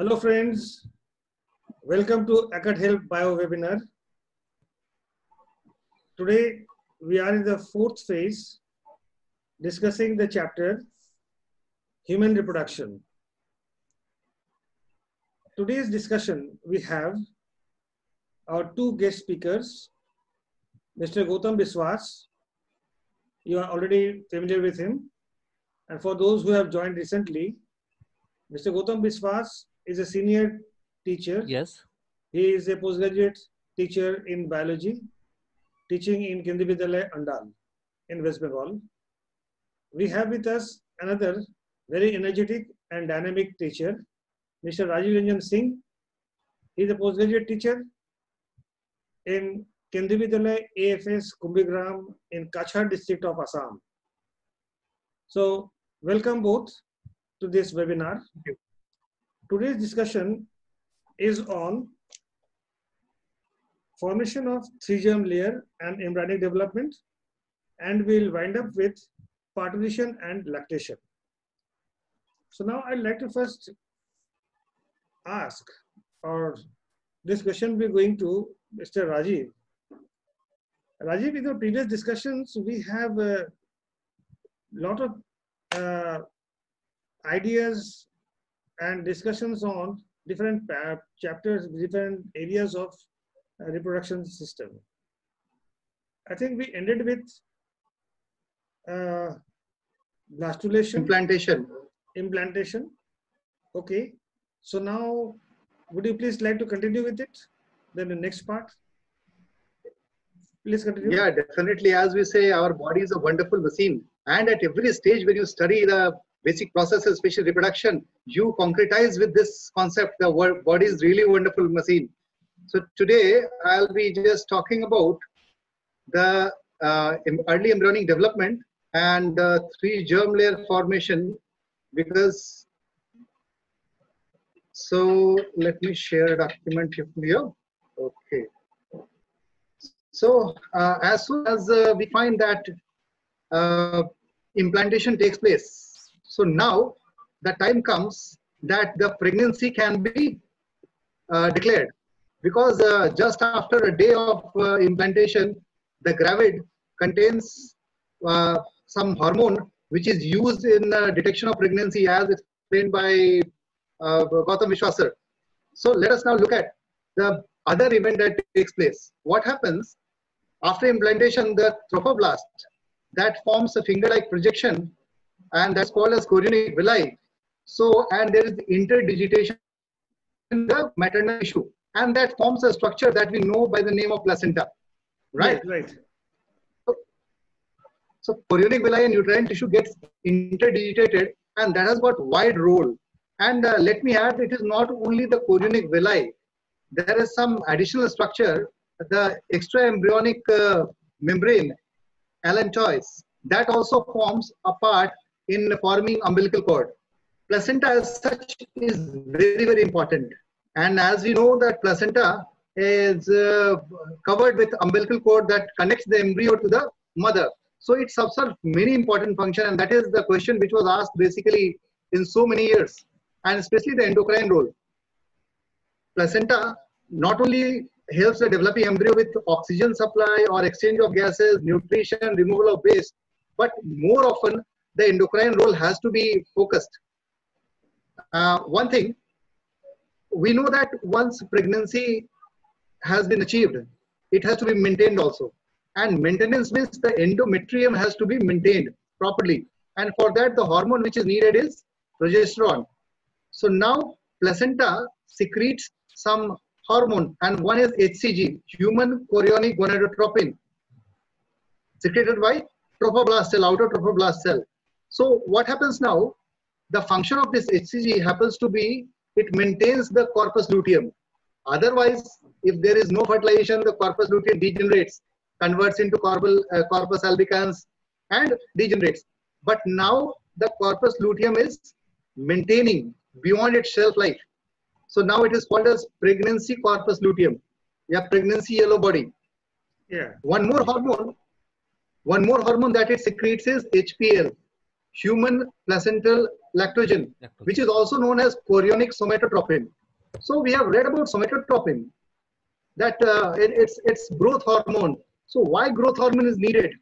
Hello friends, welcome to ACADHelp Bio webinar. Today we are in the fourth phase discussing the chapter Human Reproduction. Today's discussion we have our two guest speakers, Mr. Gautam Biswas. You are already familiar with him, and for those who have joined recently, Mr. Gautam Biswas is a senior teacher. Yes. He is a postgraduate teacher in biology, teaching in Kendriya Vidyalaya, Andal, in West Bengal. We have with us another very energetic and dynamic teacher, Mr. Rajiv Ranjan Singh. He is a postgraduate teacher in Kendriya Vidyalaya AFS Kumbhigram in Kachar district of Assam. So, welcome both to this webinar. Today's discussion is on formation of 3-germ layer and embryonic development, and we'll wind up with parturition and lactation. So now I'd like to first ask, or this question we're going to Mr. Rajiv. Rajiv, in the previous discussions, we have a lot of ideas and discussions on different chapters, different areas of reproduction system. I think we ended with blastulation. Implantation. Okay. So now, would you please like to continue with it? Then the next part. Please continue. Yeah, definitely. As we say, our body is a wonderful machine. And at every stage, when you study the basic processes, especially reproduction, you concretize with this concept. The body is really a wonderful machine. So today, I'll be just talking about the early embryonic development and 3-germ layer formation. Because, so let me share a document here. Okay. So as soon as we find that implantation takes place, so now the time comes that the pregnancy can be declared, because just after a day of implantation, the gravid contains some hormone which is used in detection of pregnancy, as explained by Gautam Biswas sir. So let us now look at the other event that takes place. What happens after implantation? The trophoblast that forms a finger-like projection, and that's called as chorionic villi. So, and there is interdigitation in the maternal tissue, and that forms a structure that we know by the name of placenta, right? Yes, right. So chorionic villi and uterine tissue gets interdigitated, and that has got wide role. And let me add, it is not only the chorionic villi. There is some additional structure, the extraembryonic membrane, allantois, that also forms a part in forming umbilical cord. Placenta as such is very, very important. And as we know that placenta is covered with umbilical cord that connects the embryo to the mother. So it serves many important functions, and that is the question which was asked basically in so many years, and especially the endocrine role. Placenta not only helps the developing embryo with oxygen supply or exchange of gases, nutrition, removal of waste, but more often the endocrine role has to be focused. One thing, we know that once pregnancy has been achieved, it has to be maintained also. And maintenance means the endometrium has to be maintained properly. And for that, the hormone which is needed is progesterone. So now placenta secretes some hormone, and one is HCG, human chorionic gonadotropin, secreted by trophoblast cell, outer trophoblast cell. So what happens now? The function of this HCG happens to be, it maintains the corpus luteum. Otherwise, if there is no fertilization, the corpus luteum degenerates, converts into corpus albicans and degenerates. But now the corpus luteum is maintaining beyond its shelf life. So now it is called as pregnancy corpus luteum. Yeah, pregnancy yellow body. Yeah. One more hormone that it secretes is HPL, human placental lactogen, which is also known as chorionic somatotropin. So we have read about somatotropin, that it's growth hormone. So why growth hormone is needed?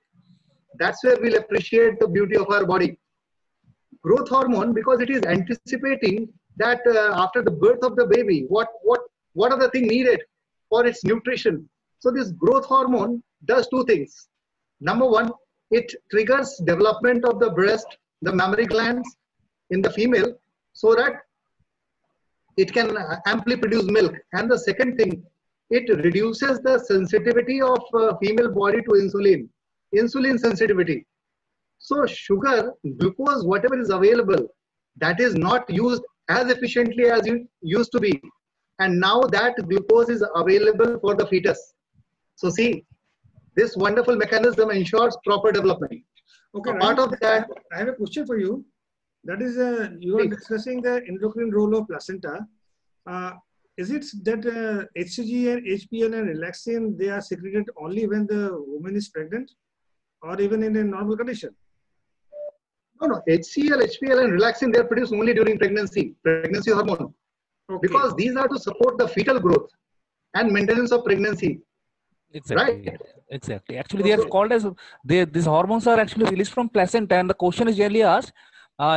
That's where we'll appreciate the beauty of our body. Growth hormone, because it is anticipating that after the birth of the baby, what are the things needed for its nutrition. So this growth hormone does two things. Number one, it triggers development of the breast, the mammary glands in the female, so that it can amply produce milk. And the second thing, it reduces the sensitivity of female body to insulin sensitivity. So sugar, glucose, whatever is available, that is not used as efficiently as it used to be. And now that glucose is available for the fetus. So see, this wonderful mechanism ensures proper development. Okay, part of that, I have a question for you. That is, you are discussing the endocrine role of placenta. Is it that HCG and HPL and relaxin, they are secreted only when the woman is pregnant, or even in a normal condition? No. HCL, HPL, and relaxin, they are produced only during pregnancy hormone. Okay. Because these are to support the fetal growth and maintenance of pregnancy. Exactly. Right? Exactly. Actually, they are called as, these hormones are actually released from placenta, and the question is generally asked,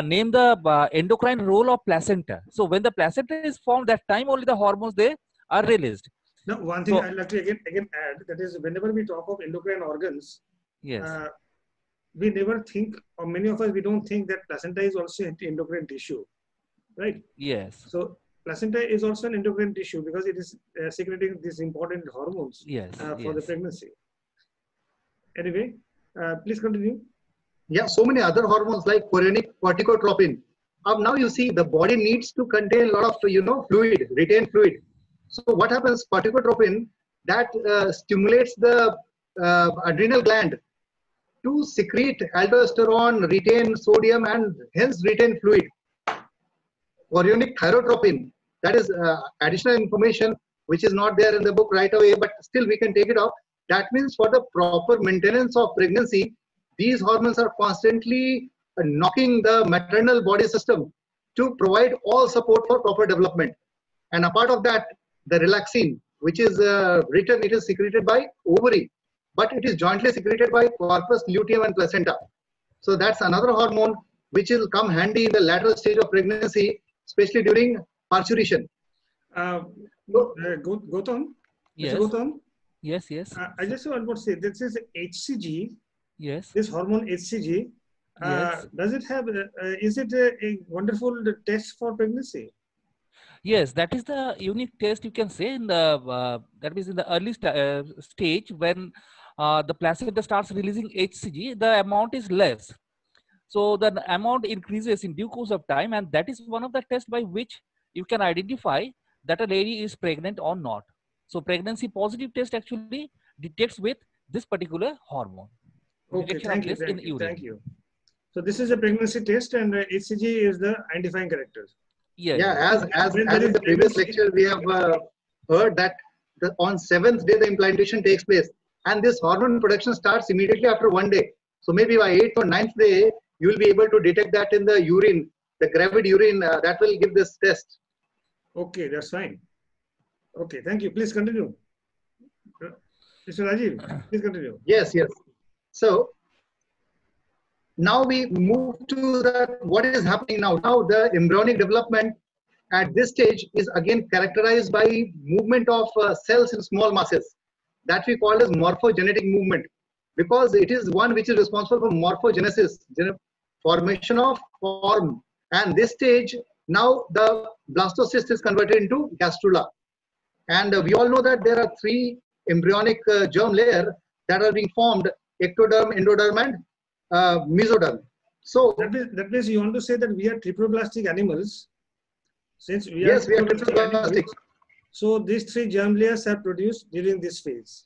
name the endocrine role of placenta. So when the placenta is formed, that time only the hormones, they are released. Now, one thing I'd like to again add, that is, whenever we talk of endocrine organs, yes, we never think, or many of us, we don't think that placenta is also an endocrine tissue, right? Yes. So placenta is also an endocrine tissue because it is secreting these important hormones for the pregnancy. Anyway, please continue. Yeah, so many other hormones like chorionic corticotropin. Now you see the body needs to contain a lot of fluid, retained fluid. So what happens? Corticotropin that stimulates the adrenal gland to secrete aldosterone, retain sodium, and hence retain fluid. Chorionic thyrotropin, that is additional information which is not there in the book right away, but still we can take it off. That means for the proper maintenance of pregnancy, these hormones are constantly knocking the maternal body system to provide all support for proper development. And apart of that, the relaxin, which is written, it is secreted by ovary, but it is jointly secreted by corpus luteum and placenta. So that's another hormone which will come handy in the lateral stage of pregnancy, especially during parturition. Gautam? Yes. Gautam? Yes, yes. I just want to say, this is HCG. Yes. This hormone HCG. Yes. Does it have, is it a wonderful test for pregnancy? Yes, that is the unique test you can say in the, that means in the early stage when the placenta starts releasing HCG, the amount is less. So the amount increases in due course of time, and that is one of the tests by which you can identify that a lady is pregnant or not. So pregnancy positive test actually detects with this particular hormone. Okay, thank you. So this is a pregnancy test, and HCG is the identifying character. Yeah, as in the previous lecture, we have heard that on 7th day the implantation takes place, and this hormone production starts immediately after 1 day. So maybe by 8th or 9th day, you will be able to detect that in the urine, the gravid urine, that will give this test. Okay, that's fine. Okay, thank you. Please continue. Mr. Rajiv, please continue. Yes. So now we move to what is happening now. Now the embryonic development at this stage is again characterized by movement of cells in small masses that we call as morphogenetic movement, because it is one which is responsible for morphogenesis, formation of form. And this stage, now the blastocyst is converted into gastrula. And we all know that there are 3 embryonic germ layers that are being formed: ectoderm, endoderm, and mesoderm. So that means you want to say that we are triploblastic animals. Since we are triploblastic animals, so these 3 germ layers are produced during this phase,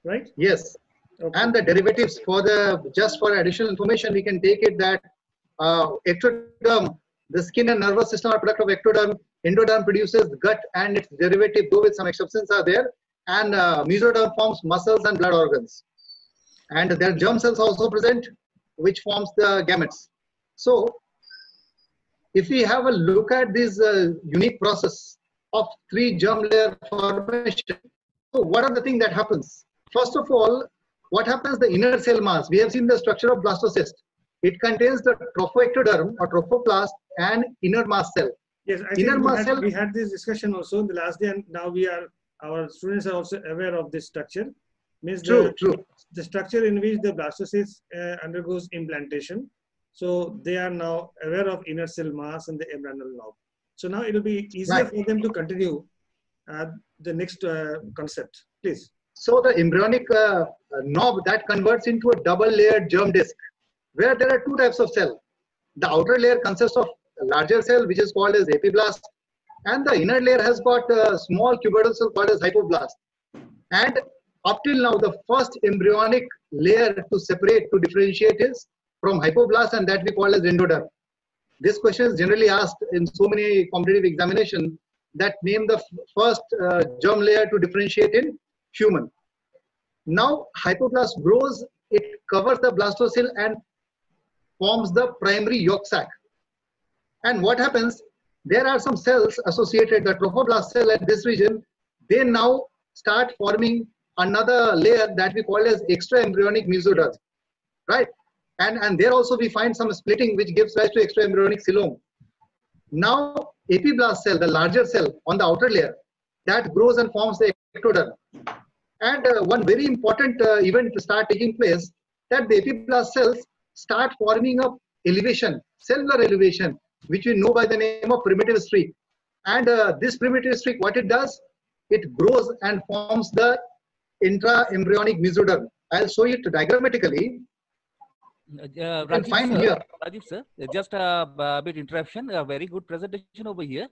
right? Yes. Okay. And the derivatives, just for additional information, we can take it that ectoderm, the skin and nervous system are product of ectoderm. Endoderm produces gut and its derivative, though with some exceptions are there. And mesoderm forms muscles and blood organs. And there are germ cells also present, which forms the gametes. So if we have a look at this unique process of 3 germ layer formation, so what are the things that happens? First of all, what happens, the inner cell mass? We have seen the structure of blastocyst. It contains the trophoectoderm or trophoplast and inner mast cell. Yes, I Inner think mast cell. we had this discussion also in the last day, and now our students are also aware of this structure. Means True. the structure in which the blastocyst undergoes implantation. So they are now aware of inner cell mass and the embryonal knob. So now it will be easier for them to continue the next concept. Please. So the embryonic knob that converts into a double layered germ disc, where there are 2 types of cell. The outer layer consists of a larger cell, which is called as epiblast, and the inner layer has got a small cuboidal cell called as hypoblast. And up till now, the first embryonic layer to separate, to differentiate is from hypoblast, and that we call as endoderm. This question is generally asked in so many competitive examinations, that name the first germ layer to differentiate in human. Now hypoblast grows, it covers the blastocell and forms the primary yolk sac. And what happens, there are some cells associated, the trophoblast cell at this region, they now start forming another layer that we call as extra embryonic mesoderm, right? And there also we find some splitting which gives rise to extra embryonic coelom. Now epiblast cell, the larger cell on the outer layer, that grows and forms the ectoderm. And one very important event to start taking place, that the epiblast cells start forming up elevation, cellular elevation, which we know by the name of primitive streak. And this primitive streak, what it does, it grows and forms the intra-embryonic mesoderm. I'll show it diagrammatically. Rajiv sir, just a bit interruption. A very good presentation over here.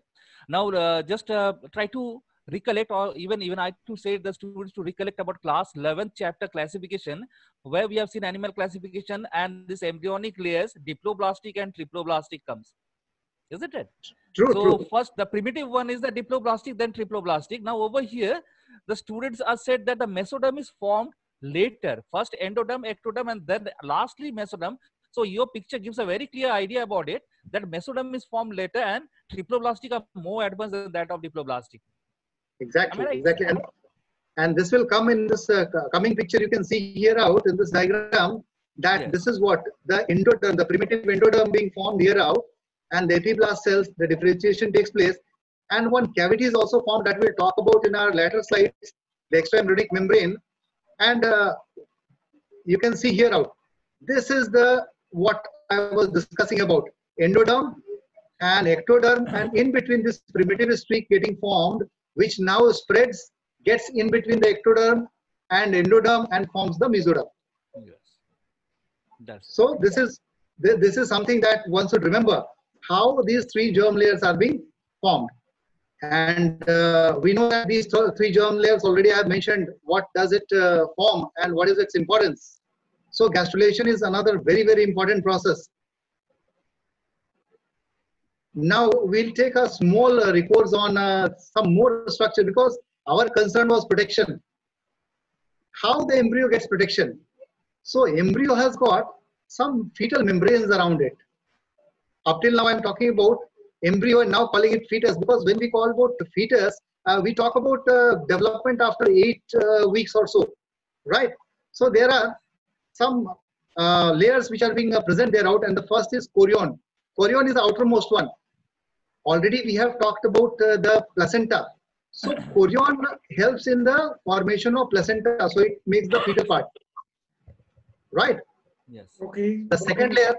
Now, just try to recollect, or even I to say the students to recollect about class 11th chapter classification, where we have seen animal classification and this embryonic layers, diploblastic and triploblastic comes. Isn't it? True. First, the primitive one is the diploblastic, then triploblastic. Now over here, the students are said that the mesoderm is formed later. First endoderm, ectoderm, and then lastly mesoderm. So your picture gives a very clear idea about it, that mesoderm is formed later and triploblastic are more advanced than that of diploblastic. Exactly, Right? exactly. And this will come in this coming picture. You can see here out in this diagram that Yes. This is what the endoderm, the primitive endoderm being formed here out, and the epiblast cells, the differentiation takes place. And one cavity is also formed that we'll talk about in our later slides, the extraembryonic membrane. And you can see here out, this is the what I was discussing about, endoderm and ectoderm, and in between this primitive streak getting formed, which now spreads, gets in between the ectoderm and endoderm and forms the mesoderm. Yes. So this is something that one should remember, how these 3 germ layers are being formed. And we know that these 3 germ layers, already I have mentioned what does it form and what is its importance. So gastrulation is another very, very important process. Now we'll take a small recourse on some more structure, because our concern was protection. How the embryo gets protection? So embryo has got some fetal membranes around it. Up till now I'm talking about embryo and now calling it fetus, because when we call about fetus, we talk about development after 8 weeks or so, right? So there are some layers which are being present there out, and the first is chorion. Chorion is the outermost one. Already we have talked about the placenta. So chorion helps in the formation of placenta, so it makes the fetal part, right? Yes. Okay. The second layer,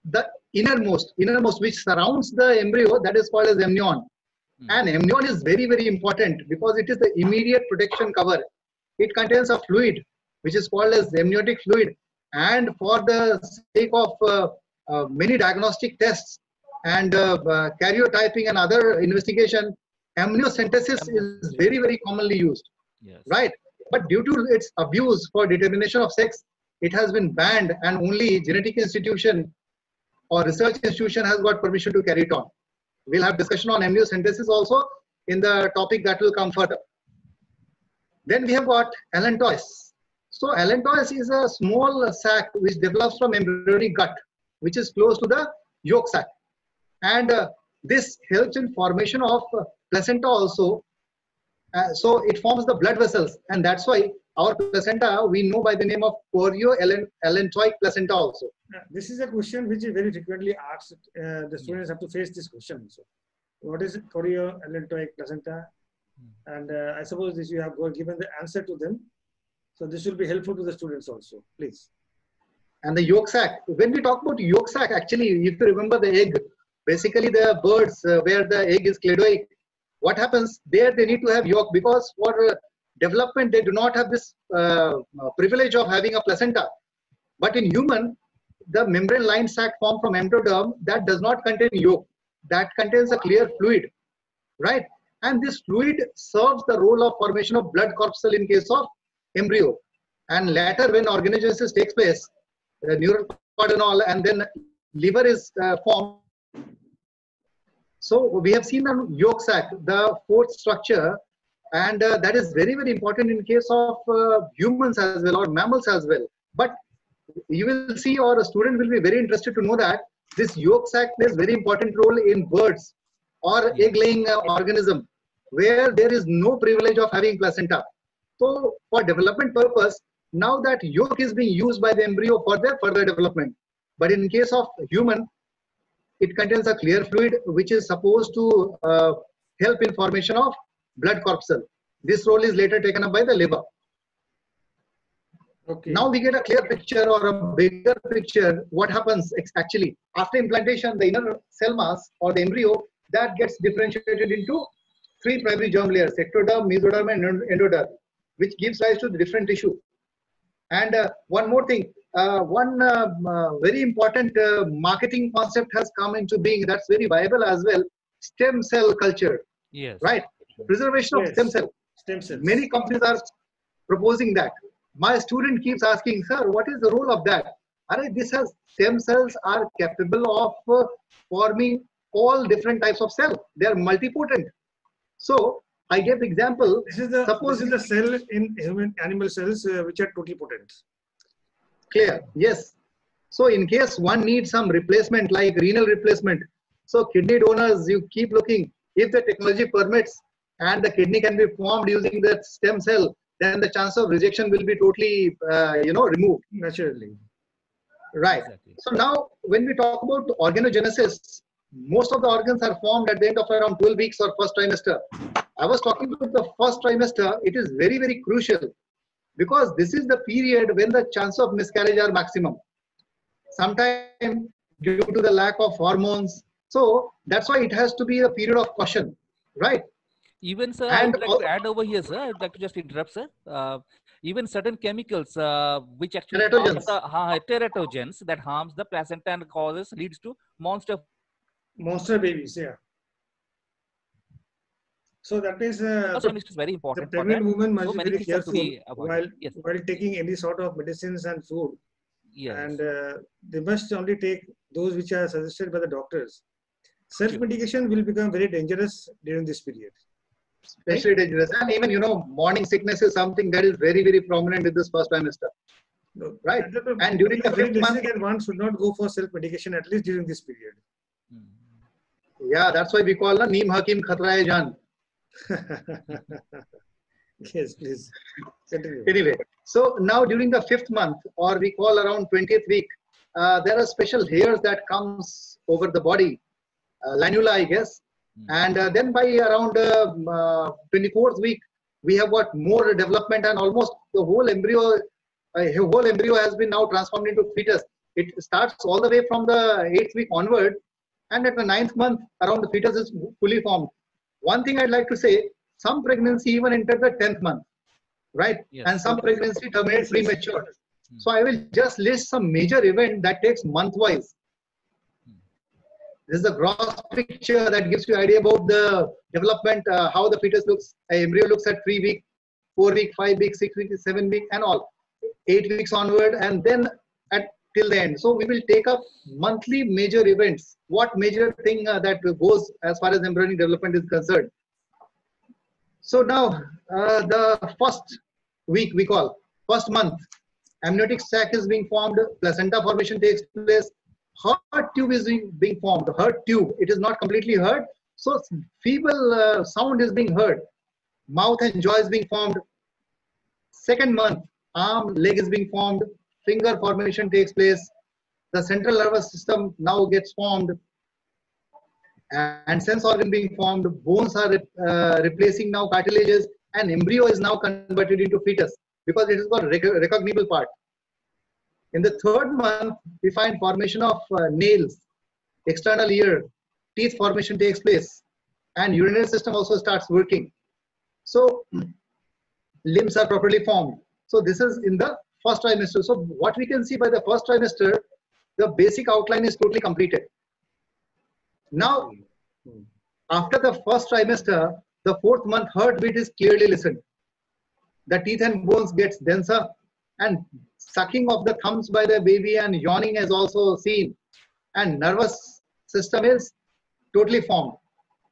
the innermost which surrounds the embryo, that is called as amnion. And amnion is very, very important because it is the immediate protection cover. It contains a fluid which is called as amniotic fluid, and for the sake of many diagnostic tests and karyotyping and other investigation, amniocentesis is very, very commonly used. Yes. Right? But due to its abuse for determination of sex, it has been banned, and only genetic institution or research institution has got permission to carry it on. We'll have discussion on amniocentesis also in the topic that will come further. Then we have got allantois. So allantois is a small sac which develops from embryonic gut, which is close to the yolk sac. And this helps in formation of placenta also. So it forms the blood vessels, and that's why our placenta we know by the name of chorioallantoic placenta also. This is a question which is very frequently asked. The students have to face this question. So, what is chorioallantoic placenta? And I suppose this you have given the answer to them. So this will be helpful to the students also. Please. And the yolk sac. When we talk about yolk sac, actually, if you remember the egg, basically the birds where the egg is cladoic, what happens there? They need to have yolk because for development they do not have this privilege of having a placenta. But in human, the membrane-lined sac formed from endoderm that does not contain yolk. That contains a clear fluid, right? And this fluid serves the role of formation of blood corpuscle in case of embryo. And later, when organogenesis takes place, the neural cord and all, and then liver is formed. So we have seen the yolk sac, the fourth structure, and that is very, very important in case of humans as well or mammals as well. But you will see, or a student will be very interested to know that this yolk sac plays very important role in birds or egg-laying organism where there is no privilege of having placenta. So for development purpose, now that yolk is being used by the embryo for their further development. But in case of human, it contains a clear fluid which is supposed to help in formation of blood corpuscle. This role is later taken up by the liver. Okay. Now we get a clear picture or a bigger picture what happens actually after implantation. The inner cell mass or the embryo that gets differentiated into three primary germ layers: ectoderm, mesoderm, and endoderm, which gives rise to the different tissue. And one more thing, one very important marketing concept has come into being that's very viable as well: stem cell culture. Yes. Right? Preservation of stem cell. Stem cells. Many companies are proposing that. My student keeps asking, sir, what is the role of that? This has stem cells are capable of forming all different types of cells. They are multipotent. So I gave example. This is the cell in human animal cells which are totipotent. Clear? Yes. So in case one needs some replacement like renal replacement, so kidney donors, you keep looking. If the technology permits and the kidney can be formed using that stem cell, then the chance of rejection will be totally, removed. Naturally. Right. Exactly. So now when we talk about organogenesis, most of the organs are formed at the end of around 12 weeks or first trimester. I was talking about the first trimester. It is very, very crucial because this is the period when the chance of miscarriage are maximum. Sometimes due to the lack of hormones. So that's why it has to be a period of caution, right? Even, sir, And I would like to add over here, sir. I'd like to just interrupt, sir. Even certain chemicals which actually harm the teratogens that harms the placenta and leads to monster babies. Yeah. So that is it's very important. the pregnant woman must so be very careful while taking any sort of medicines and food. Yes. And they must only take those which are suggested by the doctors. Self-medication will become very dangerous during this period. Especially dangerous. And even, morning sickness is something that is very, very prominent in this first trimester. No, right? And during the fifth month, one should not go for self-medication at least during this period. Yeah, that's why we call Neem Hakim Khatra Jan. Yes, please. Continue. Anyway, so now during the fifth month, or we call around 20th week, there are special hairs that comes over the body, lanula, I guess. And then by around 24th week, we have got more development, and almost the whole embryo has been now transformed into fetus. It starts all the way from the 8th week onward, and at the 9th month, around the fetus is fully formed. One thing I'd like to say, some pregnancy even enter the 10th month, right? Yes. And some pregnancy terminate premature. So I will just list some major event that takes month-wise. This is a gross picture that gives you an idea about the development, how the fetus looks, embryo looks at 3 week, 4 week, 5 week, 6 week, 7 week, and all, 8 weeks onward, and then till the end. So we will take up monthly major events. What major thing that goes as far as embryonic development is concerned. So now the first week we call, first month, amniotic sac is being formed, placenta formation takes place, heart tube is being formed. Heart tube, it is not completely heard. So feeble sound is being heard. Mouth and jaw is being formed. Second month, arm, leg is being formed. Finger formation takes place. The central nervous system now gets formed. And sense organ being formed. Bones are replacing now cartilages. And embryo is now converted into fetus because it has got recognizable part. In the third month, we find formation of nails, external ear, teeth formation takes place, and urinary system also starts working. So limbs are properly formed. So this is in the first trimester. So what we can see by the first trimester, the basic outline is totally completed. Now, after the first trimester, the fourth month heartbeat is clearly listened. The teeth and bones gets denser, and sucking of the thumbs by the baby and yawning is also seen, and nervous system is totally formed,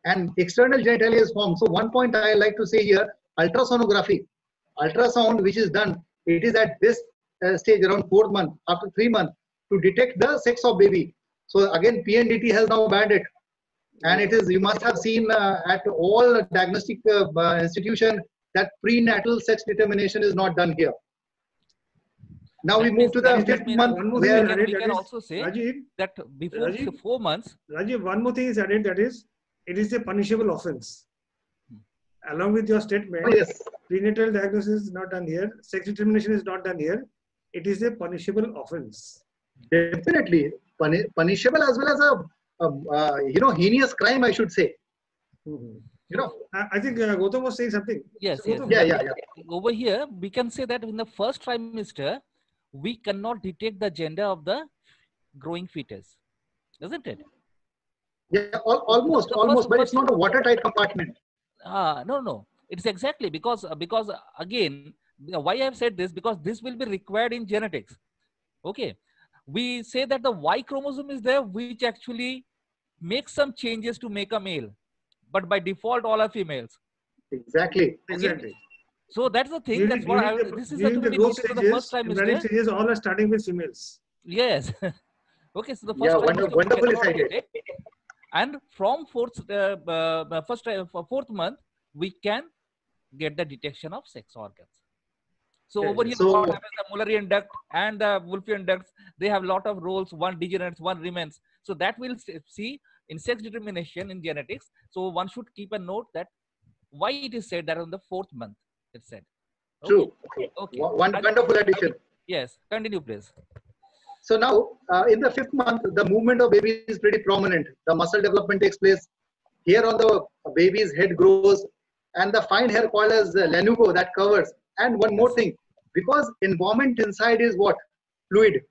and external genitalia is formed. So one point I like to say here, ultrasonography, ultrasound which is done, it is at this stage around 4th month, after 3 months, to detect the sex of baby. So again, PNDT has now banned it, and it is, you must have seen at all diagnostic institution that prenatal sex determination is not done here. Now we move to the 5th month. We can also say Rajiv, that before 4 months. Rajiv, one more thing is added, that is, it is a punishable offense. Along with your statement, yes, prenatal diagnosis is not done here, sex determination is not done here. It is a punishable offense. Definitely punishable as well as a heinous crime, I should say. I think Gautam was saying something. Yes, so yes. Yeah. Over here, we can say that in the first trimester, we cannot detect the gender of the growing fetus, isn't it? Yeah, almost, but it's not a watertight compartment. No. It's exactly because again, why I have said this, because this will be required in genetics. Okay, we say that the Y chromosome is there, which actually makes some changes to make a male, but by default all are females. Exactly. So that's the thing. That's what this is going to be noted in the first trimester. Stages all are starting with females. Yes. Okay. So the first trimester wonderfully cited. And from fourth month, we can get the detection of sex organs. So over here, what happens, the Mullerian duct and the Wolffian ducts, they have a lot of roles. One degenerates, one remains. So that we'll see in sex determination in genetics. So one should keep a note that why it is said that on the 4th month it's said. Okay. True. Okay. Wonderful addition. Yes. Continue, please. So now, in the 5th month, the movement of baby is pretty prominent. The muscle development takes place. Here on the baby's head grows, and the fine hair called as lanugo that covers. And one more thing, because environment inside is what? Fluid.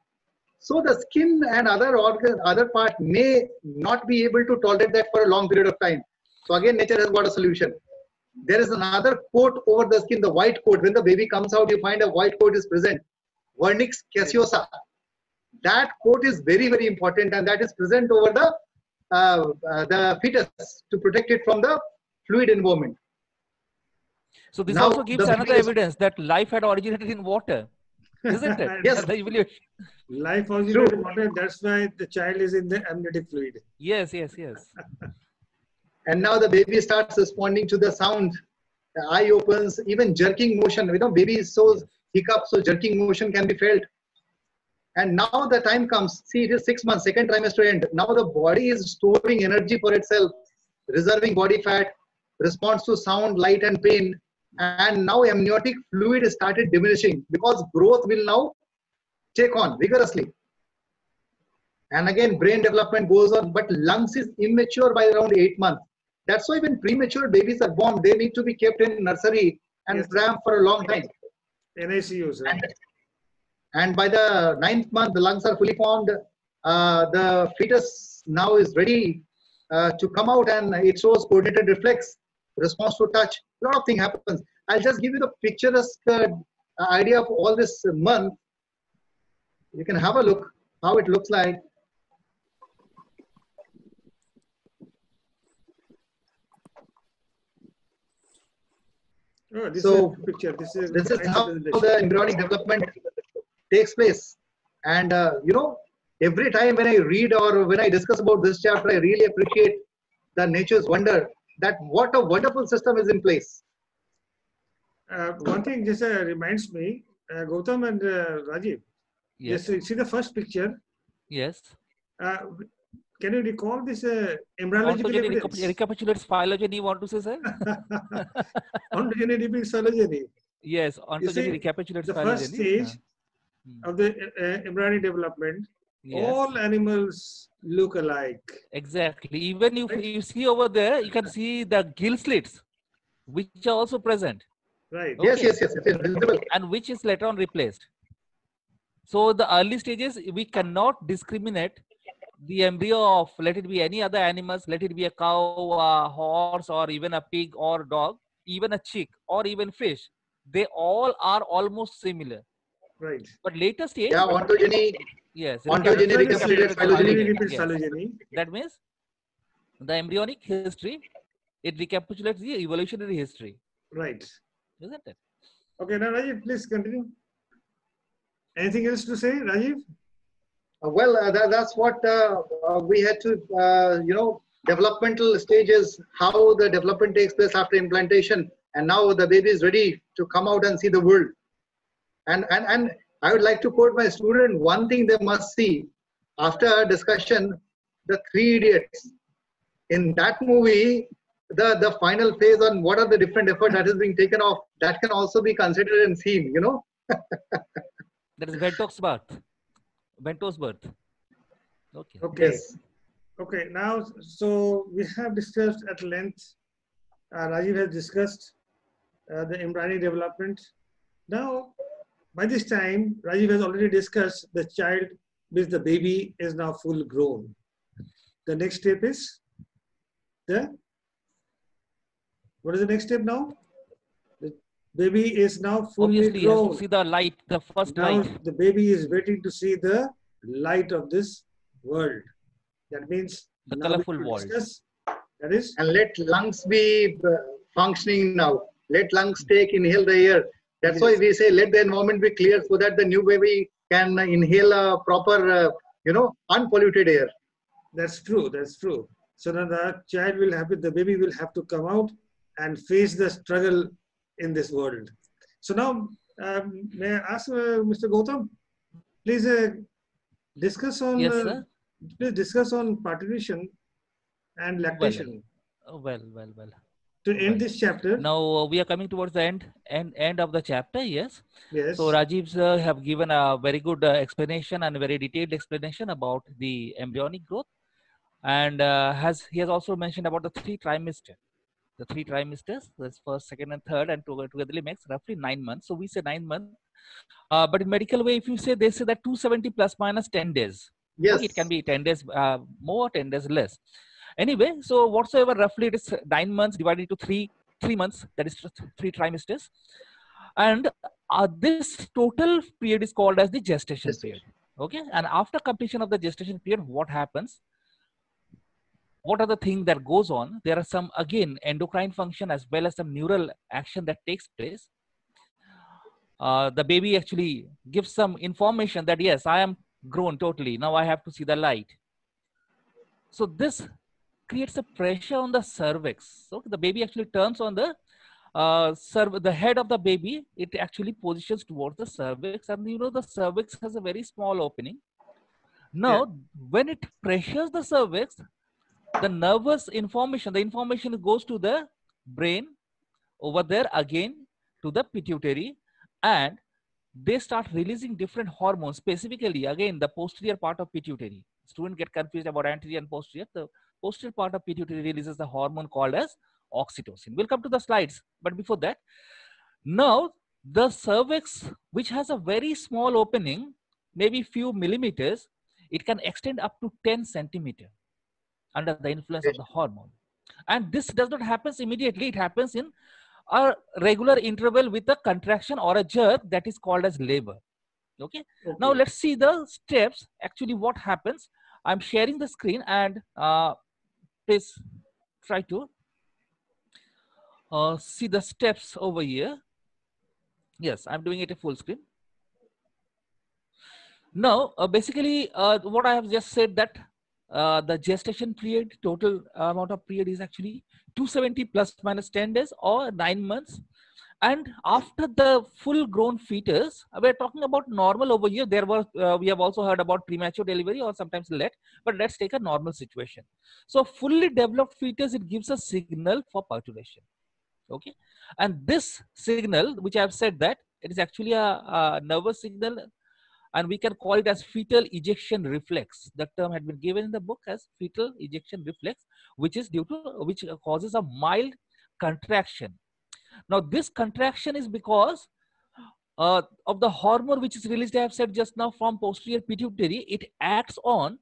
So the skin and other organ, other part may not be able to tolerate that for a long period of time. So again, nature has got a solution. There is another coat over the skin, the white coat. When the baby comes out, you find a white coat is present. Vernix caseosa. That coat is very, very important, and that is present over the fetus to protect it from the fluid environment. So this also gives another evidence that life had originated in water, isn't it? Yes. Life originated in water. That's why the child is in the amniotic fluid. Yes. And now the baby starts responding to the sound. The eye opens, even jerking motion. Baby is so hiccup, so jerking motion can be felt. And now the time comes. See, it is 6 months, 2nd trimester end. Now the body is storing energy for itself, reserving body fat, responds to sound, light, and pain. And now amniotic fluid is started diminishing because growth will now take on vigorously. And again, brain development goes on, but lungs is immature by around 8 months. That's why when premature babies are born, they need to be kept in nursery and crammed for a long time. NICUs. And by the 9th month, the lungs are fully formed. The fetus now is ready to come out, and it shows coordinated reflex, response to touch. A lot of things happens. I'll just give you the picturesque idea of all this month. You can have a look how it looks like. Oh, this is a picture. This is how the embryonic development takes place. And every time when I read or when I discuss about this chapter, I really appreciate the nature's wonder, that what a wonderful system is in place. One thing just reminds me, Gautam and Rajiv, Yes. just see the first picture. Yes. Uh, can you recall this embryological Ontogeny evidence? recapitulates phylogeny, you want to say, sir? Ontogeny repeats phylogeny. Yes, You ontogeny see, recapitulates the first phylogeny. stage of the embryonic development, Yes. all animals look alike. Exactly. Even if Right? you see over there, you can see the gill slits, which are also present. Right. Okay. Yes, it is visible. And which is later on replaced. So the early stages, we cannot discriminate the embryo of, let it be any other animals, let it be a cow, a horse, or even a pig or dog, even a chick, or even fish. They all are almost similar. Right. But later stage, Yeah, ontogeny, yes, ontogeny That's why they say recapitulates that ontogeny phylogeny. repeats Yes. phylogeny. That means the embryonic history, it recapitulates the evolutionary history, Right. isn't it? Okay, now Rajiv, please continue. Anything else to say, Rajiv? Well, that's what we had to, developmental stages, how the development takes place after implantation, and now the baby is ready to come out and see the world. And I would like to quote my student, one thing they must see after a discussion, the Three Idiots. In that movie, the final phase on what are the different effort that is being taken off, that can also be considered and seen, you know. That is Vento's birth. Vento's birth. Okay. Okay. Yes. Okay, now, so we have discussed at length, Rajiv has discussed the embryonic development. Now, by this time, Rajiv has already discussed the child, means the baby is now full grown. The next step is what is the next step now? The baby is now fully Obviously, he has to grown. see the light, the first Now light. the baby is waiting to see the light of this world. That means The now we colorful will world. discuss, that is, And let lungs be functioning now. Let lungs inhale the air. That's why yes, we say let the environment be clear so that the new baby can inhale a proper, unpolluted air. that's true, that's true. So now the child will have, the baby will have to come out and face the struggle in this world. So now, may I ask Mr. Gautam, please discuss on, Yes, sir. please discuss on parturition and lactation Well. to end Well. this chapter. Now we are coming towards the end of the chapter. Yes. Yes. So Rajiv sir have given a very good explanation and a very detailed explanation about the embryonic growth, and he has also mentioned about the three trimesters. The three trimesters, that's first, second, and third, and together makes roughly 9 months. So we say 9 months. But in medical way, if you say, they say that 270 plus minus 10 days. Yes. Okay, it can be 10 days more, 10 days less. Anyway, so whatsoever, roughly it is 9 months divided into three months, that is 3 trimesters. And this total period is called as the gestation period. Okay, and after completion of the gestation period, what happens? What are the things that goes on? There are some, again, endocrine function as well as some neural action that takes place. The baby actually gives some information that, yes, I am grown totally. Now I have to see the light. So this creates a pressure on the cervix. So the baby actually turns on the the head of the baby. It actually positions towards the cervix, and you know the cervix has a very small opening. Now, when it pressures the cervix, the nervous information, the information goes to the brain, over there again to the pituitary, and they start releasing different hormones, specifically again the posterior part of pituitary. Students get confused about anterior and posterior. The posterior part of pituitary releases the hormone called as oxytocin. We'll come to the slides, but before that, now the cervix, which has a very small opening, maybe few millimeters, it can extend up to 10 centimeter under the influence of the hormone. And this does not happen immediately. It happens in a regular interval with a contraction or a jerk, that is called as labor. Okay. Now let's see the steps. Actually, what happens? I'm sharing the screen, and please try to see the steps over here. Yes, I'm doing it a full screen. Now, basically, what I have just said that the gestation period, total amount of period is actually 270 plus minus 10 days or 9 months. And after the full grown fetus, we're talking about normal over here. There was, we have also heard about premature delivery or sometimes late, but let's take a normal situation. So fully developed fetus, it gives a signal for parturition. Okay. And this signal, which I have said that it is actually a nervous signal, and we can call it as fetal ejection reflex. The term had been given in the book as fetal ejection reflex, which is due to, which causes a mild contraction. Now, this contraction is because of the hormone which is released, I have said just now, from posterior pituitary. It acts on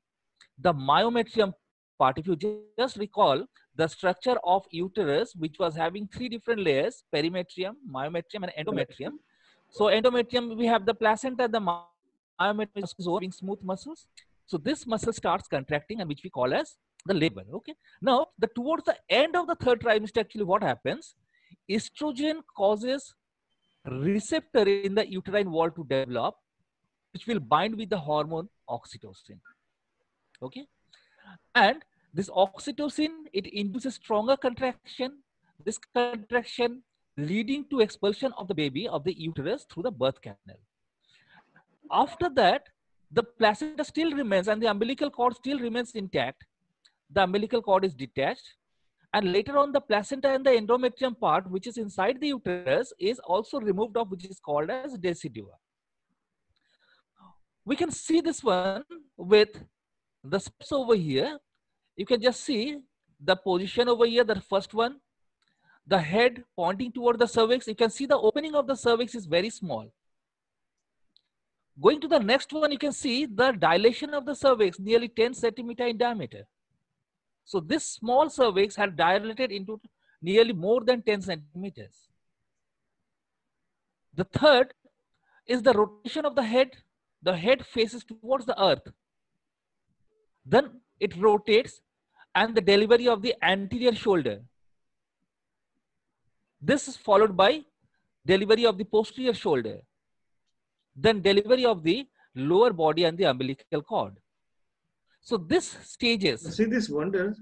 the myometrium part. If you just recall the structure of uterus, which was having 3 different layers: perimetrium, myometrium, and endometrium. So endometrium, we have the placenta, the myometrium is having smooth muscles. So this muscle starts contracting, and which we call as the labor. Okay. Now, towards the end of the 3rd trimester, actually what happens? Estrogen causes receptor in the uterine wall to develop, which will bind with the hormone oxytocin. Okay. And this oxytocin, it induces stronger contraction. This contraction leading to expulsion of the baby of the uterus through the birth canal. After that, the placenta still remains and the umbilical cord still remains intact. The umbilical cord is detached. And later on, the placenta and the endometrium part, which is inside the uterus, is also removed off, which is called as decidua. We can see this one with the steps over here. You can just see the position over here, the first one, the head pointing toward the cervix. You can see the opening of the cervix is very small. Going to the next one, you can see the dilation of the cervix, nearly 10 centimeter in diameter. So this small cervix had dilated into nearly more than 10 centimeters. The third is the rotation of the head. The head faces towards the earth. Then it rotates, and the delivery of the anterior shoulder. This is followed by delivery of the posterior shoulder. Then delivery of the lower body and the umbilical cord. So this stages. See this wonder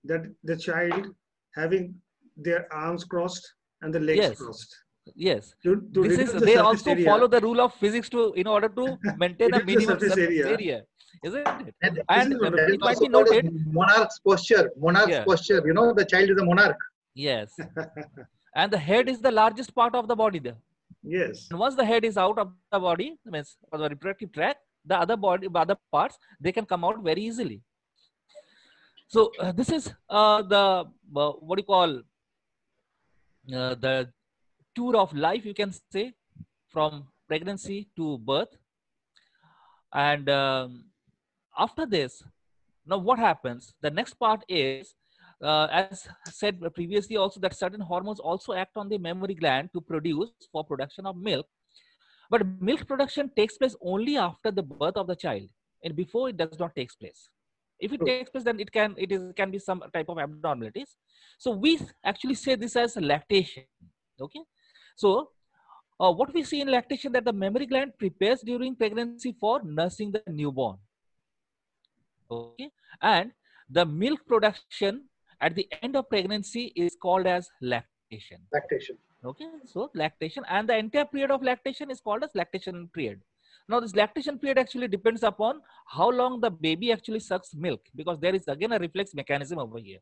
that the child having their arms crossed and the legs crossed. Yes. This is, they also follow the rule of physics in order to maintain a minimum surface area. Isn't it? And it might be noted. Monarch's posture. Monarch's posture. You know, the child is a monarch. Yes. And the head is the largest part of the body there. Yes. And once the head is out of the body, means for the reproductive tract, the other parts, they can come out very easily. So this is the what you call the tour of life, you can say, from pregnancy to birth. And after this, now what happens? The next part is, as said previously also, that certain hormones also act on the mammary gland to produce for production of milk. But milk production takes place only after the birth of the child, and before it does not take place. If it takes place, then it can be some type of abnormalities. So we actually say this as lactation. Okay. So what we see in lactation, that the mammary gland prepares during pregnancy for nursing the newborn. Okay. And the milk production at the end of pregnancy is called as lactation. Lactation. Okay. So lactation, and the entire period of lactation is called as lactation period. Now this lactation period actually depends upon how long the baby actually sucks milk, because there is again a reflex mechanism over here.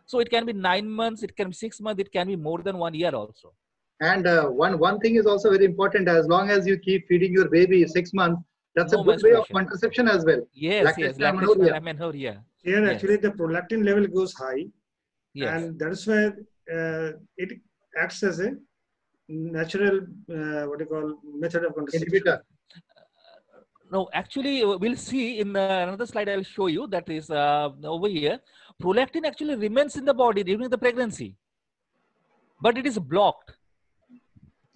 So it can be 9 months, it can be 6 months, it can be more than 1 year also. And one thing is also very important. As long as you keep feeding your baby 6 months, that's a good way of contraception as well. Yes, lactation and amenorrhea. Here actually the prolactin level goes high, and that's why it acts as a natural what you call method of contraception. No, actually, we'll see in another slide. I'll show you that is over here. Prolactin actually remains in the body during the pregnancy, but it is blocked.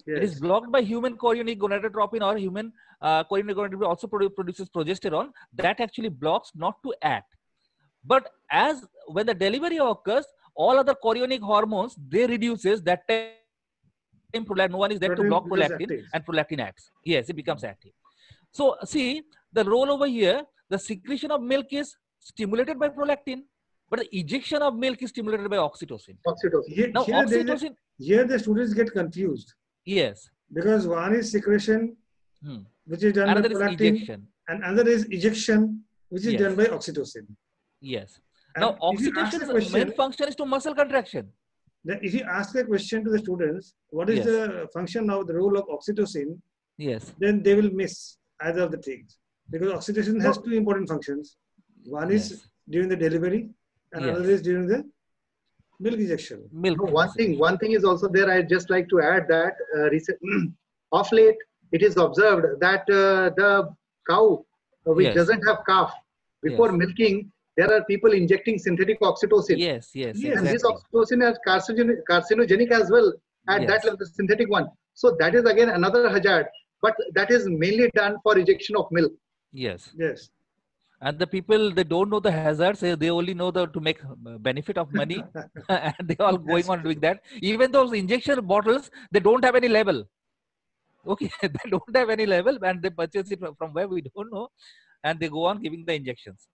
Yes. It is blocked by human chorionic gonadotropin, or human chorionic gonadotropin also produces progesterone that actually blocks not to act. But as when the delivery occurs, all other chorionic hormones, they reduces. That time no one is there to block prolactin, and prolactin acts. Yes, it becomes active. So see, the role over here, the secretion of milk is stimulated by prolactin, but the ejection of milk is stimulated by oxytocin. Oxytocin. Now, oxytocin. Here the students get confused. Yes. Because one is secretion, which is done Another by is prolactin, ejection. and another is ejection, which is Yes. done by oxytocin. Yes. And Now, if you ask a oxytocin's question, main function is to muscle contraction. then if you ask a question to the students, what is Yes. the function of the role of oxytocin, Yes. then they will miss either of the things. Because oxytocin has two important functions. One is Yes. during the delivery, and Yes. another is during the milk ejection. Milk. No, one thing is also there. I'd just like to add that of late it is observed that the cow which Yes. doesn't have calf, before Yes. milking, there are people injecting synthetic oxytocin. Yes. Yes. Yes. And this Exactly. oxytocin is carcinogenic as well at Yes. that level, the synthetic one. So that is again another hazard, but that is mainly done for ejection of milk. Yes. Yes. And the people, they don't know the hazards. They only know the to make benefit of money, and they all going on doing that. Even those injection bottles, they don't have any label. Okay, they don't have any label, and they purchase it from where we don't know, and they go on giving the injections.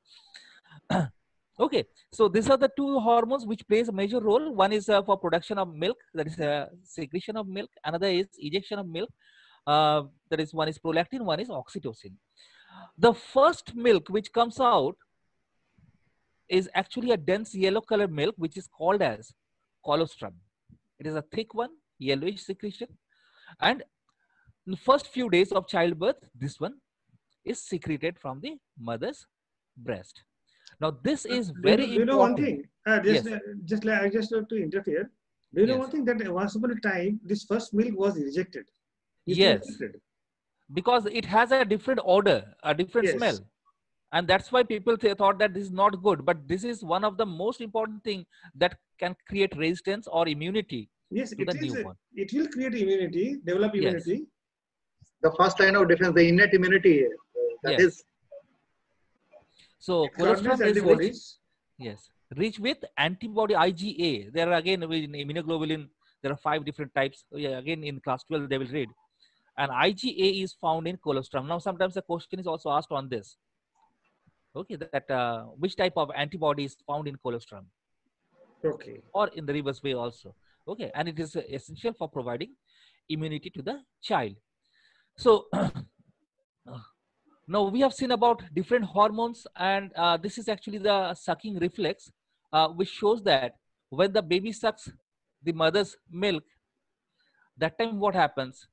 Okay, so these are the two hormones which plays a major role. One is for production of milk, that is secretion of milk. Another is ejection of milk. That is, one is prolactin, one is oxytocin. The first milk which comes out is actually a dense yellow colored milk, which is called as colostrum. It is a thick one, yellowish secretion. And in the first few days of childbirth, this one is secreted from the mother's breast. Now, this is very do you know one important. thing? I just have to interfere. Do you know Yes. one thing, that once upon a time, this first milk was rejected? It's Yes. rejected. Because it has a different odor, a different Yes. smell. And that's why people thought that this is not good. But this is one of the most important thing that can create resistance or immunity Yes, to the it is. newborn. It will create immunity, develop Yes. immunity. The first line of defense, the innate immunity, that Yes. is. So It produces colostrum is rich, antibodies. yes, rich with antibody IgA. There are again in immunoglobulin, there are 5 different types. Yeah, again in class 12 they will read. And IgA is found in colostrum. Now sometimes the question is also asked on this. Okay, that which type of antibody is found in colostrum, Okay. or in the reverse way also. Okay, and it is essential for providing immunity to the child. So now we have seen about different hormones, and this is actually the sucking reflex, which shows that when the baby sucks the mother's milk, that time what happens?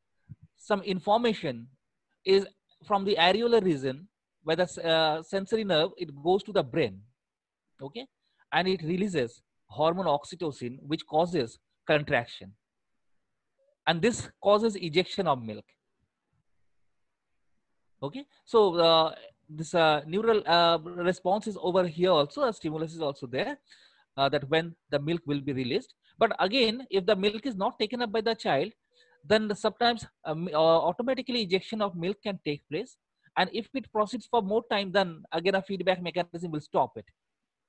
Some information is from the areolar region, where the sensory nerve, it goes to the brain. Okay, and it releases hormone oxytocin, which causes contraction, and this causes ejection of milk. Okay, so this neural response is over here also. A stimulus is also there, that when the milk will be released. But again, if the milk is not taken up by the child, then sometimes automatically ejection of milk can take place. And if it proceeds for more time, then again a feedback mechanism will stop it,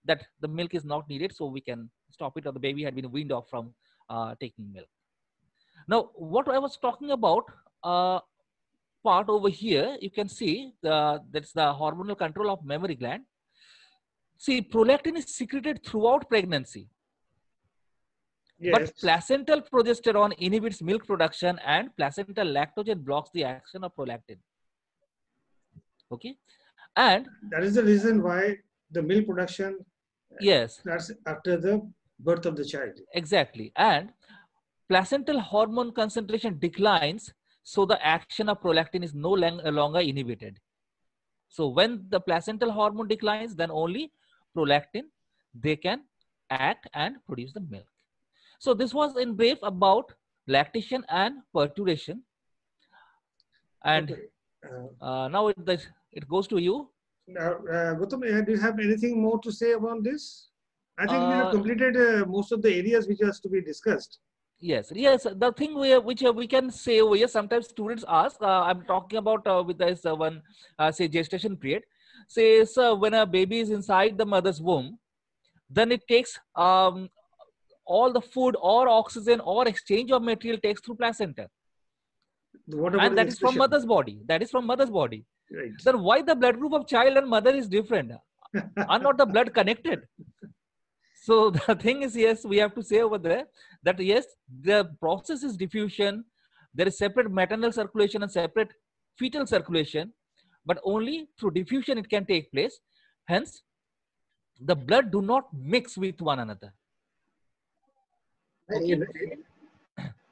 that the milk is not needed, so we can stop it, or the baby had been weaned off from taking milk. Now, what I was talking about, part over here, you can see that's the hormonal control of mammary gland. See, prolactin is secreted throughout pregnancy. Yes. But placental progesterone inhibits milk production, and placental lactogen blocks the action of prolactin. Okay, and that is the reason why the milk production yes, starts after the birth of the child. exactly. And placental hormone concentration declines, so the action of prolactin is no longer inhibited. So when the placental hormone declines, then only prolactin, they can act and produce the milk. So this was in brief about lactation and parturition. And okay. Now it goes to you. Now, Gautam, do you have anything more to say about this? I think we have completed most of the areas which has to be discussed. Yes, yes. The thing which we can say over here, sometimes students ask, I'm talking about with this one, say gestation period. Say, sir, when a baby is inside the mother's womb, then it takes all the food or oxygen or exchange of material takes through placenta. What about And that is from mother's body. That is from mother's body. Right. Then why the blood group of child and mother is different? Are not the blood connected? So the thing is, yes, we have to say over there that yes, the process is diffusion. There is separate maternal circulation and separate fetal circulation, but only through diffusion it can take place. Hence, the blood do not mix with one another. Okay.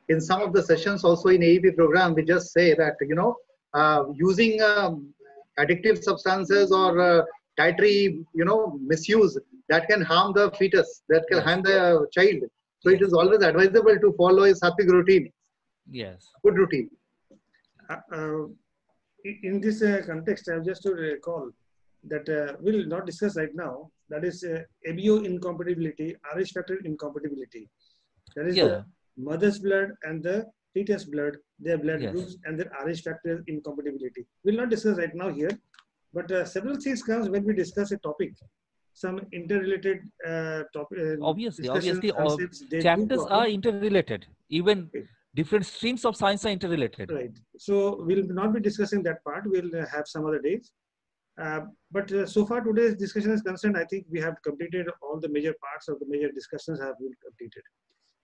In some of the sessions also in AEP program, we just say that, using addictive substances or dietary, misuse that can harm the fetus, that can harm the child. So it is always advisable to follow a sattvic routine. Yes. Good routine. In this context, I have just to recall that we'll not discuss right now. That is ABO incompatibility, RH factor incompatibility. That is the mother's blood and the fetus blood, their blood groups and their RH factor incompatibility. We'll not discuss right now here, but several things comes when we discuss a topic. Some interrelated topic. Obviously, chapters are interrelated. Even different streams of science are interrelated. Right. So we'll not be discussing that part. We'll have some other days. But so far today's discussion is concerned, I think we have completed all the major parts of the major discussions have been completed.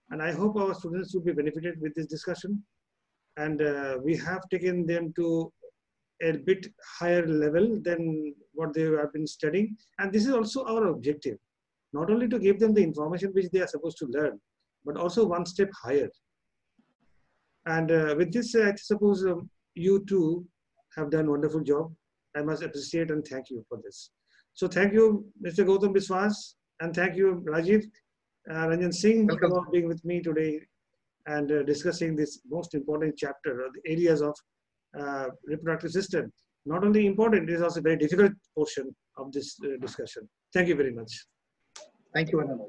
And I hope our students will be benefited with this discussion. And we have taken them to a bit higher level than what they have been studying. And this is also our objective, not only to give them the information which they are supposed to learn, but also one step higher. And with this, I suppose you too have done a wonderful job. I must appreciate and thank you for this. So thank you, Mr. Gautam Biswas, and thank you, Rajiv Ranjan Singh, for being with me today and discussing this most important chapter, the areas of reproductive system. Not only important, it is also a very difficult portion of this discussion. Thank you very much. Thank you, Anand.